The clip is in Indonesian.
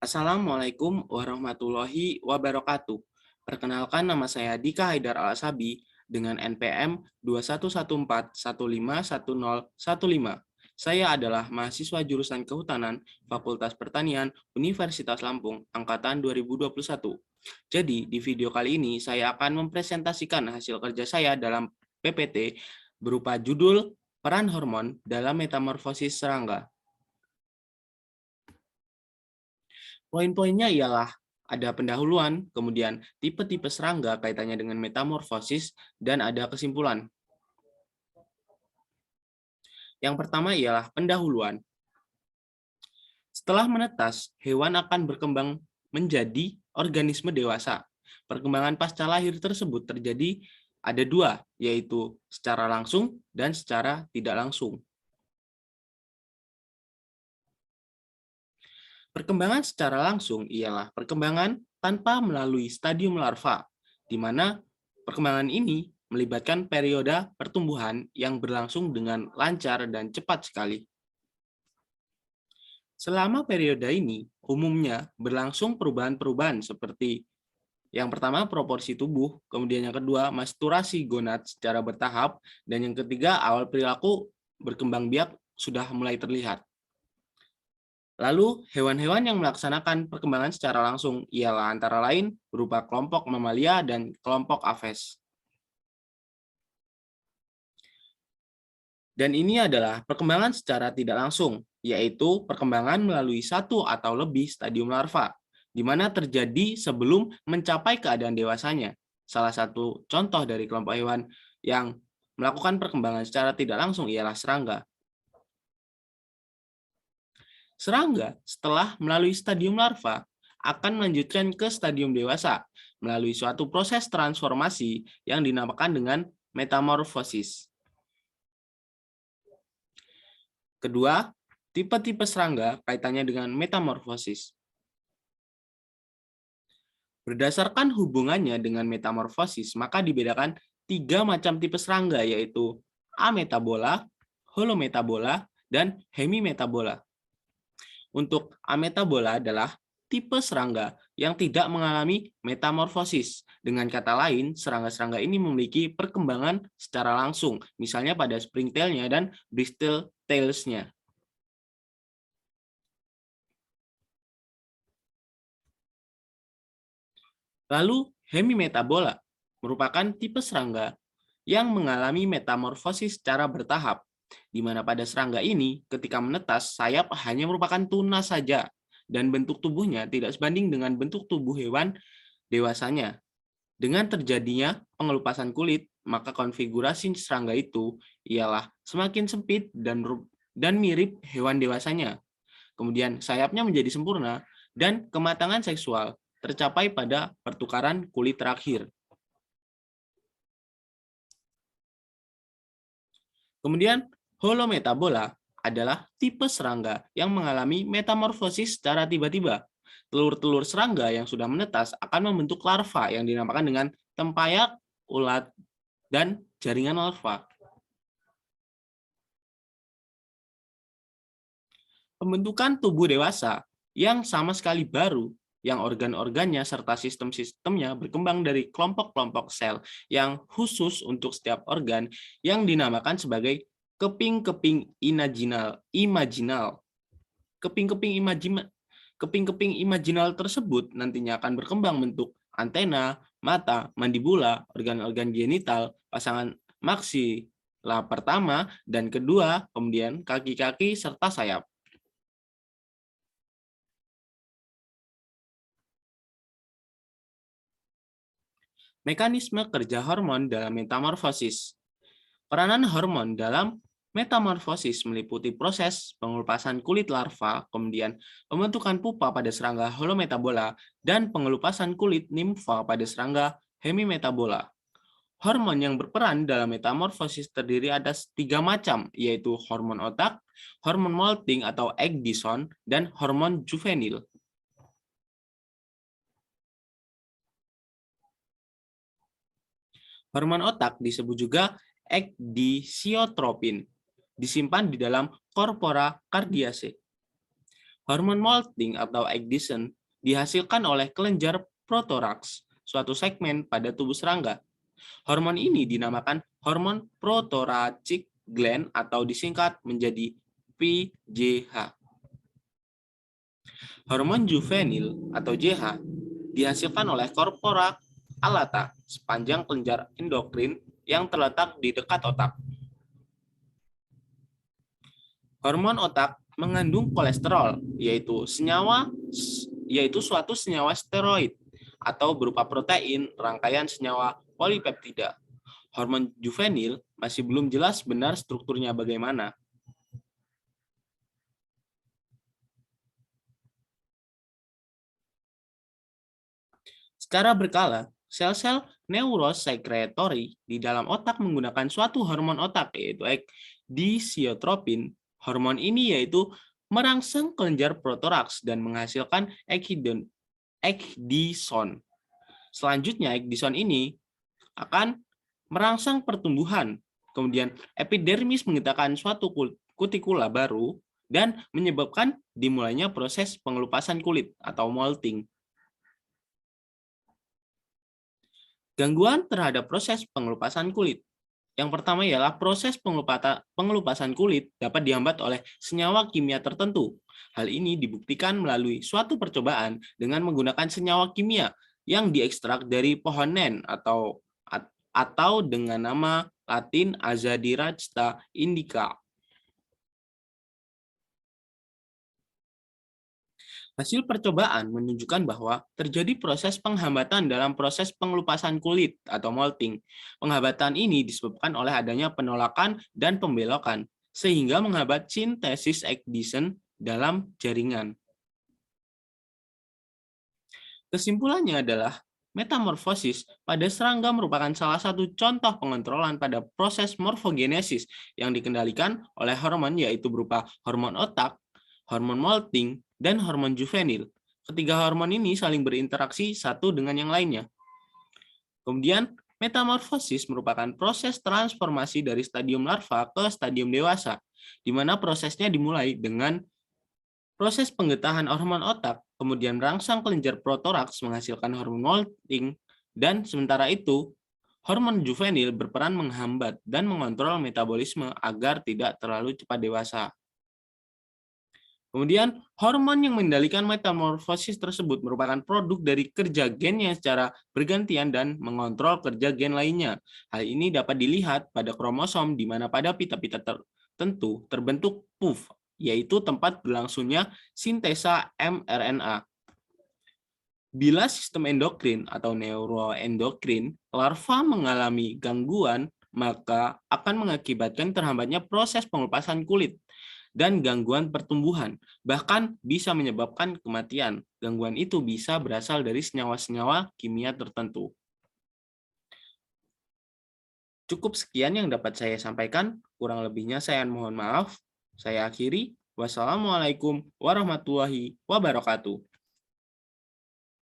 Assalamualaikum warahmatullahi wabarakatuh. Perkenalkan, nama saya Dika Haidar Al-Asabi dengan NPM 2114151015. Saya adalah mahasiswa jurusan Kehutanan Fakultas Pertanian Universitas Lampung angkatan 2021. Jadi, di video kali ini saya akan mempresentasikan hasil kerja saya dalam PPT berupa judul Peran Hormon dalam Metamorfosis Serangga. Poin-poinnya ialah ada pendahuluan, kemudian tipe-tipe serangga kaitannya dengan metamorfosis, dan ada kesimpulan. Yang pertama ialah pendahuluan. Setelah menetas, hewan akan berkembang menjadi organisme dewasa. Perkembangan pasca lahir tersebut terjadi ada dua, yaitu secara langsung dan secara tidak langsung. Perkembangan secara langsung ialah perkembangan tanpa melalui stadium larva, di mana perkembangan ini melibatkan periode pertumbuhan yang berlangsung dengan lancar dan cepat sekali. Selama periode ini, umumnya berlangsung perubahan-perubahan seperti yang pertama proporsi tubuh, kemudian yang kedua masturasi gonad secara bertahap, dan yang ketiga awal perilaku berkembang biak sudah mulai terlihat. Lalu, hewan-hewan yang melaksanakan perkembangan secara langsung ialah antara lain berupa kelompok mamalia dan kelompok aves. Dan ini adalah perkembangan secara tidak langsung, yaitu perkembangan melalui satu atau lebih stadium larva, di mana terjadi sebelum mencapai keadaan dewasanya. Salah satu contoh dari kelompok hewan yang melakukan perkembangan secara tidak langsung ialah serangga. Serangga setelah melalui stadium larva akan melanjutkan ke stadium dewasa melalui suatu proses transformasi yang dinamakan dengan metamorfosis. Kedua, tipe-tipe serangga kaitannya dengan metamorfosis. Berdasarkan hubungannya dengan metamorfosis, maka dibedakan tiga macam tipe serangga, yaitu ametabola, holometabola, dan hemimetabola. Untuk ametabola adalah tipe serangga yang tidak mengalami metamorfosis. Dengan kata lain, serangga-serangga ini memiliki perkembangan secara langsung, misalnya pada springtail-nya dan bristletales-nya. Lalu, hemimetabola merupakan tipe serangga yang mengalami metamorfosis secara bertahap, di mana pada serangga ini ketika menetas sayap hanya merupakan tunas saja dan bentuk tubuhnya tidak sebanding dengan bentuk tubuh hewan dewasanya. Dengan terjadinya pengelupasan kulit, maka konfigurasi serangga itu ialah semakin sempit dan mirip hewan dewasanya. Kemudian sayapnya menjadi sempurna dan kematangan seksual tercapai pada pertukaran kulit terakhir. Kemudian, holometabola adalah tipe serangga yang mengalami metamorfosis secara tiba-tiba. Telur-telur serangga yang sudah menetas akan membentuk larva yang dinamakan dengan tempayak, ulat, dan jaringan larva. Pembentukan tubuh dewasa yang sama sekali baru, yang organ-organnya serta sistem-sistemnya berkembang dari kelompok-kelompok sel yang khusus untuk setiap organ yang dinamakan sebagai keping-keping imaginal. Keping-keping imajinal tersebut nantinya akan berkembang bentuk antena, mata, mandibula, organ-organ genital, pasangan maksila pertama dan kedua, kemudian kaki-kaki serta sayap. Mekanisme kerja hormon dalam metamorfosis. Peranan hormon dalam metamorfosis meliputi proses pengelupasan kulit larva, kemudian pembentukan pupa pada serangga holometabola, dan pengelupasan kulit nimfa pada serangga hemimetabola. Hormon yang berperan dalam metamorfosis terdiri atas tiga macam, yaitu hormon otak, hormon molting atau egg dyson, dan hormon juvenil. Hormon otak disebut juga ekdisiotropin, disimpan di dalam corpora cardiaceae. Hormon molting atau Ecdison dihasilkan oleh kelenjar protoraks, suatu segmen pada tubuh serangga. Hormon ini dinamakan hormon prothoracic gland atau disingkat menjadi PJH. Hormon juvenil atau JH dihasilkan oleh korpora alata sepanjang kelenjar endokrin yang terletak di dekat otak. Hormon otak mengandung kolesterol, yaitu suatu senyawa steroid atau berupa protein rangkaian senyawa polipeptida. Hormon juvenil masih belum jelas benar strukturnya bagaimana. Secara berkala, sel-sel neurosekretori di dalam otak menggunakan suatu hormon otak, yaitu disiotropin. Hormon ini yaitu merangsang kelenjar protoraks dan menghasilkan ecdison. Selanjutnya, ecdison ini akan merangsang pertumbuhan. Kemudian, epidermis menggerakkan suatu kutikula baru dan menyebabkan dimulainya proses pengelupasan kulit atau molting. Gangguan terhadap proses pengelupasan kulit. Yang pertama ialah proses pengelupasan kulit dapat dihambat oleh senyawa kimia tertentu. Hal ini dibuktikan melalui suatu percobaan dengan menggunakan senyawa kimia yang diekstrak dari pohon nen atau dengan nama Latin Azadirachta indica. Hasil percobaan menunjukkan bahwa terjadi proses penghambatan dalam proses pengelupasan kulit atau molting. Penghambatan ini disebabkan oleh adanya penolakan dan pembelokan, sehingga menghambat sintesis ecdison dalam jaringan. Kesimpulannya adalah metamorfosis pada serangga merupakan salah satu contoh pengontrolan pada proses morfogenesis yang dikendalikan oleh hormon, yaitu berupa hormon otak, hormon molting, dan hormon juvenil. Ketiga hormon ini saling berinteraksi satu dengan yang lainnya. Kemudian, metamorfosis merupakan proses transformasi dari stadium larva ke stadium dewasa, di mana prosesnya dimulai dengan proses penggetahan hormon otak, kemudian merangsang kelenjar protoraks menghasilkan hormon molting, dan sementara itu, hormon juvenil berperan menghambat dan mengontrol metabolisme agar tidak terlalu cepat dewasa. Kemudian, hormon yang mengendalikan metamorfosis tersebut merupakan produk dari kerja gen yang secara bergantian dan mengontrol kerja gen lainnya. Hal ini dapat dilihat pada kromosom di mana pada pita-pita tertentu terbentuk PUF, yaitu tempat berlangsungnya sintesa mRNA. Bila sistem endokrin atau neuroendokrin larva mengalami gangguan, maka akan mengakibatkan terhambatnya proses pengelupasan kulit dan gangguan pertumbuhan, bahkan bisa menyebabkan kematian. Gangguan itu bisa berasal dari senyawa-senyawa kimia tertentu. Cukup sekian yang dapat saya sampaikan, kurang lebihnya saya mohon maaf. Saya akhiri. Wassalamualaikum warahmatullahi wabarakatuh.